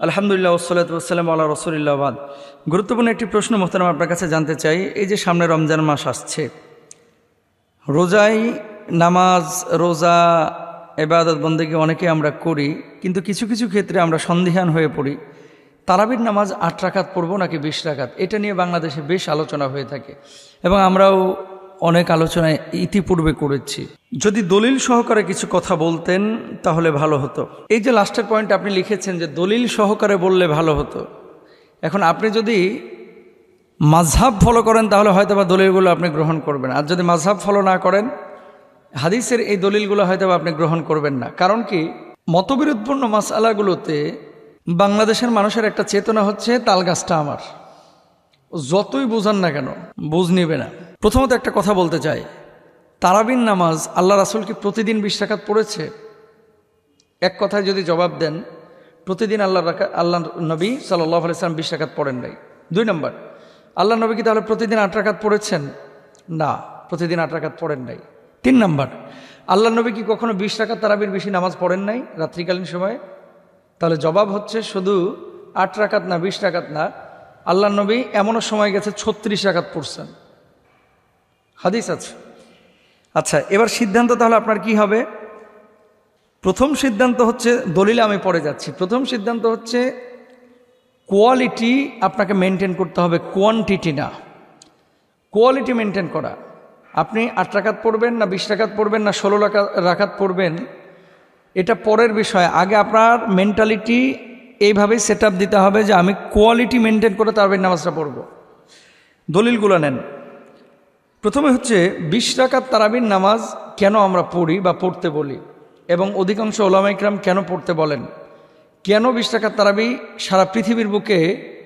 আলহামদুলিল্লাহ ওয়াসসালাতু ওয়াসসালামু আলা রাসূলিল্লাহ বাদ। গুরুত্বপূর্ণ একটি প্রশ্ন মোহতারাম আপনার কাছে জানতে চাই। এই যে সামনে রমজান মাস আসছে, রোজায় নামাজ, রোজা, ইবাদত বন্দেগী অনেকে আমরা করি, কিন্তু কিছু কিছু ক্ষেত্রে আমরা সন্দিহান হয়ে পড়ি তারাবির নামাজ ৮ রাকাত পড়ব নাকি ২০ রাকাত। এটা নিয়ে বাংলাদেশে বেশ আলোচনা হয়ে থাকে এবং আমরাও অনেক আলোচনায় ইতিপূর্বে করেছি। যদি দলিল সহকারে কিছু কথা বলতেন তাহলে ভালো হতো। এই যে লাস্টের পয়েন্ট আপনি লিখেছেন যে দলিল সহকারে বললে ভালো হতো, এখন আপনি যদি মাযহাব ফলো করেন তাহলে হয়তো বা দলিলগুলো আপনি গ্রহণ করবেন, আর যদি মাযহাব ফলো না করেন হাদিসের এই দলিলগুলো হয়তো বা আপনি গ্রহণ করবেন না। কারণ কি, মতবিরোধপূর্ণ মাসআলাগুলোতে বাংলাদেশের মানুষের একটা চেতনা হচ্ছে তাল গাছটা আমার, যতই বোঝান না কেন বুঝ নিবে না। প্রথমত একটা কথা বলতে চাই, তারাবির নামাজ আল্লাহ রাসূল কি প্রতিদিন ২০ রাকাত পড়েছে? এক কথায় যদি জবাব দেন, প্রতিদিন আল্লাহ নবী সাল্লাল্লাহু আলাইহি ওয়াসাল্লাম ২০ রাকাত পড়েন নাই। ২ নম্বর, আল্লাহ নবী কি তাহলে প্রতিদিন ৮ রাকাত পড়েছেন? না, প্রতিদিন ৮ রাকাত পড়েন নাই। ৩ নম্বর, আল্লাহ নবী কি কখনো ২০ রাকাত তারাবির বেশি নামাজ পড়েন নাই রাত্রিকালীন সময়ে? তাহলে জবাব হচ্ছে শুধু ৮ রাকাত না, ২০ রাকাত না, আল্লাহ নবী এমনও সময় গেছে ৩৬ রাকাত পড়ছেন, হাদিস আছে। আচ্ছা, এবার সিদ্ধান্ত তাহলে আপনার কি হবে? প্রথম সিদ্ধান্ত হচ্ছে, দলিলে আমি পড়ে যাচ্ছি, প্রথম সিদ্ধান্ত হচ্ছে কোয়ালিটি আপনাকে মেনটেন করতে হবে, কোয়ান্টিটি না। কোয়ালিটি মেনটেন করা, আপনি ৮ রাকাত পড়বেন না ২০ রাকাত পড়বেন না ১৬ রাকাত পড়বেন, এটা পরের বিষয়। আগে আপনার মেন্টালিটি এইভাবেই সেট আপ দিতে হবে যে আমি কোয়ালিটি মেনটেন করে তারাবির নামাজটা পড়ব। দলিলগুলো নেন। প্রথমে হচ্ছে ২০ রাকাত তারাবির নামাজ কেন আমরা পড়ি বা পড়তে বলি, এবং অধিকাংশ উলামা ইকরাম কেন পড়তে বলেন, কেন ২০ রাকাত তারাবি সারা পৃথিবীর বুকে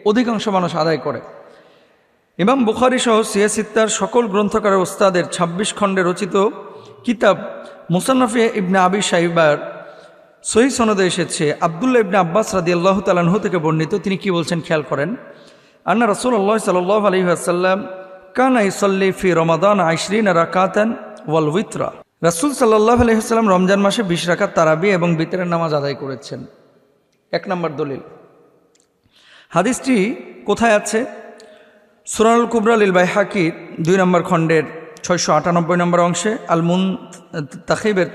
অধিকাংশ মানুষ আদায় করে। ইমাম বুখারী সহ সিয়াসিত্তার সকল গ্রন্থকারের ওস্তাদের ২৬ খণ্ডে রচিত কিতাব মুসান্নাফে ইবনে আবি শাইবার সহিহ সনদে এসেছে, আব্দুল্লাহ ইবনে আব্বাস রাদিয়াল্লাহু তাআলা আনহু থেকে বর্ণিত, তিনি কি বলছেন খেয়াল করেন। আন্না রাসূলুল্লাহ সাল্লাল্লাহু আলাইহি ওয়াসাল্লাম কানা ইসাল্লি ফি রমাদান ২০ রাকাতান ওয়াল উইতরা। রাসূল সাল্লাল্লাহু আলাইহি ওয়াসাল্লাম রমজান মাসে ২০ রাকাত তারাবি এবং বিতরের নামাজ আদায় করেছেন। ১ নম্বর দলিল। হাদিসটি কোথায় আছে? সুনানুল কুবরা লিল বাইহাকি ২ নম্বর খণ্ডের ৬৯৮ নম্বর অংশে, আল মুনতাখিবের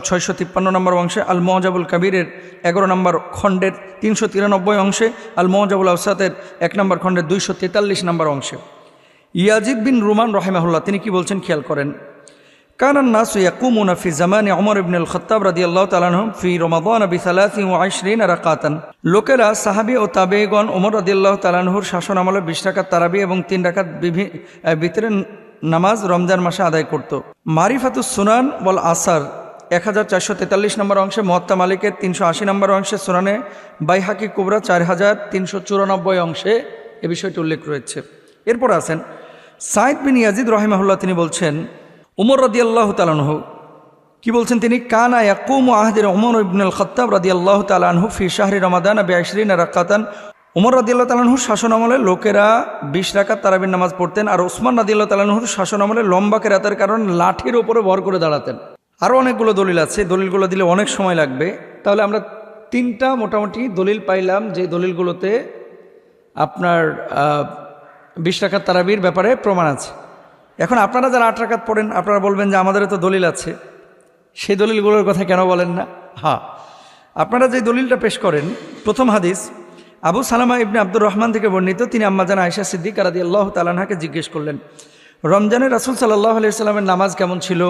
৬৫৩ নম্বর অংশে, আল মুআজাবুল কাবীরের ১১ নম্বর খণ্ডের ৩৯৩ অংশে, আল মুআজাবুল আওসাতের ১ নম্বর খণ্ডের ২৪৩ নম্বর অংশে। ইয়াজিদ বিন রুমান রাহিমাহুল্লাহ তিনি কি বলছেন খেয়াল করেন। কানান নাসু ইয়াকুমুনা ফি জামানি ওমর ইবনে আল খাত্তাব রাদিয়াল্লাহু তাআলা আনহু ফি রমাদান বি ২৩ রাকাতান। লোকেরা সাহাবী ও তাবেঈগণ ওমর রাদিয়াল্লাহু তাআলা আনহুর শাসন আমলে ২০ রাকাত তারাবি এবং ৩ রাকাত বিতরের নামাজ রমজান মাসে আদায় করত। মারিফাতুস সুনান ওয়াল আসার ১৪৪৩ নম্বর অংশে, মুয়াত্তা মালিকের ৩৮০ নম্বর অংশে, সুনানে বাইহাকি কুবরা ৪৪৯৪ অংশে এ বিষয়টি উল্লেখ রয়েছে। এরপর আছেন সাইদ বিন ইয়াজিদ রাহিমাহুল্লাহ তিনি বলছেন, উমর রাদিয়াল্লাহু তাআলা আনহু কি বলছেন, তিনি কানা ইয়াকুমু আহদির ওমর ইবনে আল খাত্তাব রাদিয়াল্লাহু তাআলা আনহু ফি শাহরি রমাদান বি ২০ রাকাতান। উমর রাদিয়াল্লাহু তাআলা আনহুর শাসন আমলে লোকেরা ২০ রাকাত তারাবির নামাজ পড়তেন, আর ওসমান রাদিয়াল্লাহু তাআলা আনহুর শাসন আমলে লম্বা কেরাতের কারণে লাঠির উপরে ভর করে দাঁড়াতেন। আরও অনেকগুলো দলিল আছে, দলিলগুলো দিলে অনেক সময় লাগবে। তাহলে আমরা 3টা মোটামুটি দলিল পাইলাম, যে দলিলগুলোতে আপনার ২০ রাকাত তারাবির ব্যাপারে প্রমাণ আছে। এখন আপনারা যারা ৮ রাকাত পড়েন আপনারা বলবেন যে আমাদেরও তো দলিল আছে, সেই দলিলগুলোর কথা কেন বলেন না? হ্যাঁ, আপনারা যে দলিলটা পেশ করেন, প্রথম হাদিস আবু সালামা ইবনে আব্দুর রহমান থেকে বর্ণিত, তিনি আম্মাজান আয়েশা সিদ্দিকা রাদিয়াল্লাহু তাআলা আনহাকে জিজ্ঞেস করলেন, রমজানে রাসূল সাল্লাল্লাহু আলাইহি ওয়াসাল্লামের নামাজ কেমন ছিল?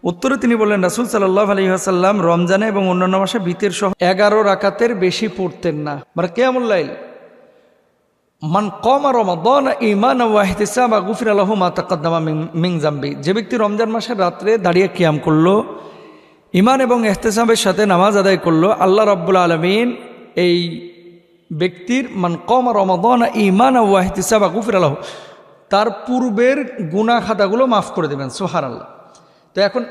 উত্তরে তিনি বললেন, রাসূল সাল্লাল্লাহু আলাইহি ওয়াসাল্লাম রমজানে এবং অন্যান্য মাসে বিতর সহ ১১ রাকাতের বেশি পড়তেন না। মানে কিয়ামুল লাইল, মান কামা রমাদান ঈমানান ওয়া ইহতিসাবান গুফিরা লাহু মা তাকাদ্দামা মিন যামবি। যে ব্যক্তি রমজান মাসের রাত্রে দাঁড়িয়ে কিয়াম করলো, ঈমান এবং ইহতিসাবের সাথে নামাজ আদায় করলো, আল্লাহ রাব্বুল আলামিন এই ব্যক্তির মান কামা রমাদান ঈমানান ওয়া ইহতিসাবান গুফিরা লাহু, তার পূর্বের গুনাহ খাতাগুলো মাফ করে দেবেন। সুবহানাল্লাহ। তো এখন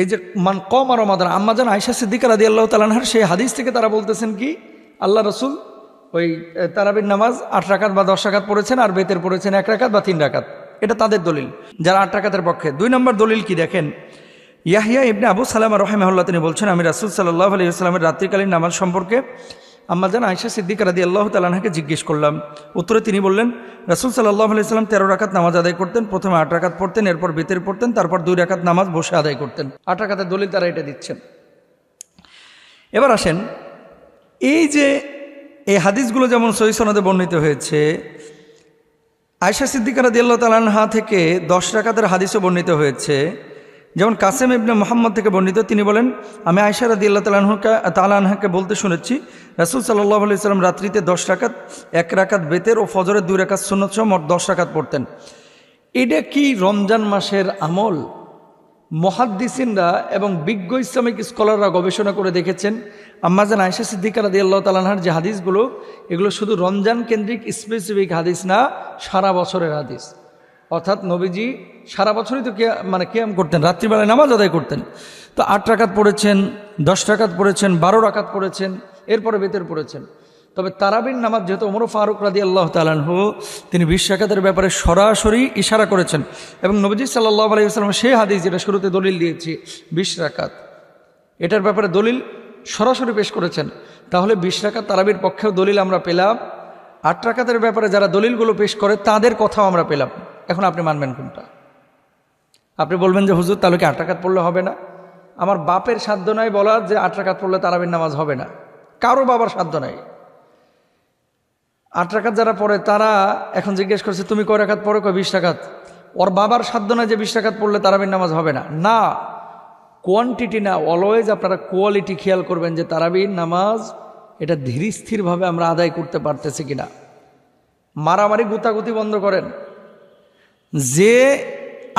এই যে মান কামা রমাদান, আম্মাজান আয়েশা সিদ্দিকা রাদিয়াল্লাহু তাআলা আনহার সেই হাদিস থেকে তারা বলতেছেন কি, আল্লাহ রাসূল ওই তারাবির নামাজ ৮ রাকাত বা ১০ রাকাত পড়েছেন, আর বেতের পড়েছেন ১ রাকাত বা ৩ রাকাত। এটা তাদের দলিল যারা ৮ রাকাতের পক্ষে। ২ নম্বর দলিল কি দেখেন, ইয়াহইয়া ইবনে আবু সালামা রাহিমাহুল্লাহ তিনি বলছেন, আমি রাসূল সাল্লাল্লাহু আলাইহি ওয়াসাল্লামের রাত্রিকালীন নামাজ সম্পর্কে আম্মা জান আয়েশা সিদ্দিকা রাদিয়াল্লাহু তাআলা আনহাকে জিজ্ঞেস করলাম। উত্তরে তিনি বললেন, রাসূল সাল্লাল্লাহু আলাইহি ওয়াসাল্লাম 13 রাকাত নামাজ আদায় করতেন। প্রথমে 8 রাকাত পড়তেন, এরপর বিতর পড়তেন, তারপর 2 রাকাত নামাজ বসে আদায় করতেন। 8 রাকাতের দলিল তারা এটা দিচ্ছেন। এবার আসেন, এই যে এই হাদিসগুলো যেমন সহিহ সনদে বর্ণিত হয়েছে, আয়েশা সিদ্দিকা রাদিয়াল্লাহু তাআলা আনহা থেকে 10 রাকাতের হাদিসও বর্ণিত হয়েছে। যেমন কাসেম ইবনে মুহাম্মদ থেকে বর্ণিত, তিনি বলেন, আমি আয়েশা রাদিয়াল্লাহু তাআলা আনহাকে বলতে শুনেছি, রাসূল সাল্লাল্লাহু আলাইহি ওয়াসাল্লাম রাত্রিতে 10 রাকাত, 1 রাকাত বেতের ও ফজরের 2 রাকাত সুন্নত সহ মোট 10 রাকাত পড়তেন। এটা কি রমজান মাসের আমল? মুহাদ্দিসিনরা এবং বিজ্ঞ ইসলামিক স্কলাররা গবেষণা করে দেখেছেন, আম্মা জান আয়েশা সিদ্দিকা রাদিয়াল্লাহু তাআলা আনহার যে হাদিসগুলো, এগুলো শুধু রমজান কেন্দ্রিক স্পেসিফিক হাদিস না, সারা বছরের হাদিস। অর্থাৎ নবীজি সারা বছরই তো কিয়াম করতেন, রাত্রিবেলায় নামাজ আদায় করতেন। তো 8 রাকাত পড়েছেন, 10 রাকাত পড়েছেন, 12 রাকাত পড়েছেন, এরপরে বেতের পড়েছেন। তবে তারাবির নামাজ যেহেতু ওমর ফারুক রাদিয়াল্লাহু তাআলা আনহু তিনি 20 রাকাতের ব্যাপারে সরাসরি ইশারা করেছেন, এবং নবীজি সাল্লাল্লাহু আলাইহি ওয়াসাল্লাম সেই হাদিস যেটা শুরুতে দলিল দিয়েছি 20 রাকাত, এটার ব্যাপারে দলিল সরাসরি পেশ করেছেন। তাহলে 20 রাকাত তারাবির পক্ষেও দলিল আমরা পেলাম, 8 রাকাতের ব্যাপারে যারা দলিলগুলো পেশ করে তাদের কথাও আমরা পেলাম। এখন আপনি মানবেন কোনটা? আপনি বলবেন যে হুজুর তাহলে কি 8 রাকাত পড়লে হবে না? আমার বাপের সাধ্য নাই বলার যে 8 রাকাত পড়লে তারাবির নামাজ হবে না, কারো বাবার সাধ্য নাই। 8 রাকাত যারা পড়ে তারা এখন জিজ্ঞেস করছে তুমি কয় রাকাত পড়ো? কয় 20 রাকাত। ওর বাবার সাধ্য নাই যে 20 রাকাত পড়লে তারাবির নামাজ হবে না। না, কোয়ান্টিটি না, অলওয়েজ আপনারা কোয়ালিটি খেয়াল করবেন যে তারাবির নামাজ এটা ধীর স্থিরভাবে আমরা আদায় করতে পারতেছি কিনা। মারামারি গুতাগুতি বন্ধ করেন। যে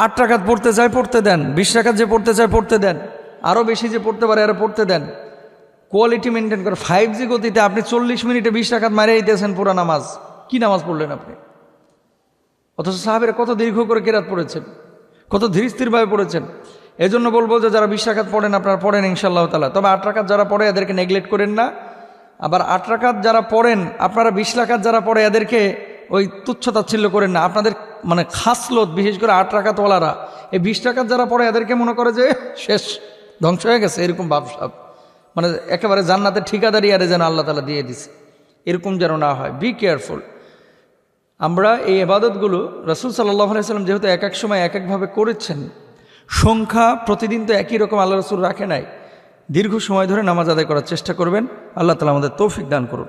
8 রাকাত পড়তে চায় পড়তে দেন, 20 রাকাত যে পড়তে চায় পড়তে দেন, আরও বেশি যে পড়তে পারে আরও পড়তে দেন। কোয়ালিটি মেনটেন করে 5G গতিতে আপনি 40 মিনিটে 20 রাকাত মারিয়ে দিতেছেন পুরা নামাজ। কি নামাজ পড়লেন আপনি? অথচ সাহাবেরা কত দীর্ঘ করে কেরাত পড়েছেন, কত ধীর স্থিরভাবে পড়েছেন। এজন্য বলবো যে যারা 20 রাকাত পড়েন আপনারা পড়েন ইনশাআল্লাহ তাআলা। তবে 8 রাকাত যারা পড়ে এদেরকে নেগলেক্ট করেন না। আবার 8 রাকাত যারা পড়েন আপনারা 20 রাকাত যারা পড়ে এদেরকে ওই তুচ্ছ তাচ্ছিল্য করেন না। আপনাদের খাসলত, বিশেষ করে 8 রাকাতওয়ালারা এই 20 রাকাত যারা পড়ে এদেরকে মনে করে যে শেষ, ধ্বংস হয়ে গেছে, এরকম ভাবসাব, একেবারে জান্নাতের ঠিকাদারি আরে যেন আল্লাহ তাআলা দিয়ে দিছে, এরকম যেন না হয়। Be careful. আমরা এই ইবাদতগুলো রাসূল সাল্লাল্লাহু আলাইহি ওয়াসাল্লাম যেহেতু এক এক সময় এক একভাবে করেছেন, সংখ্যা প্রতিদিন তো একই রকম আল্লাহ রাসূল রাখে নাই, দীর্ঘ সময় ধরে নামাজ আদায় করার চেষ্টা করবেন। আল্লাহ তাআলা আমাদের তৌফিক দান করুন।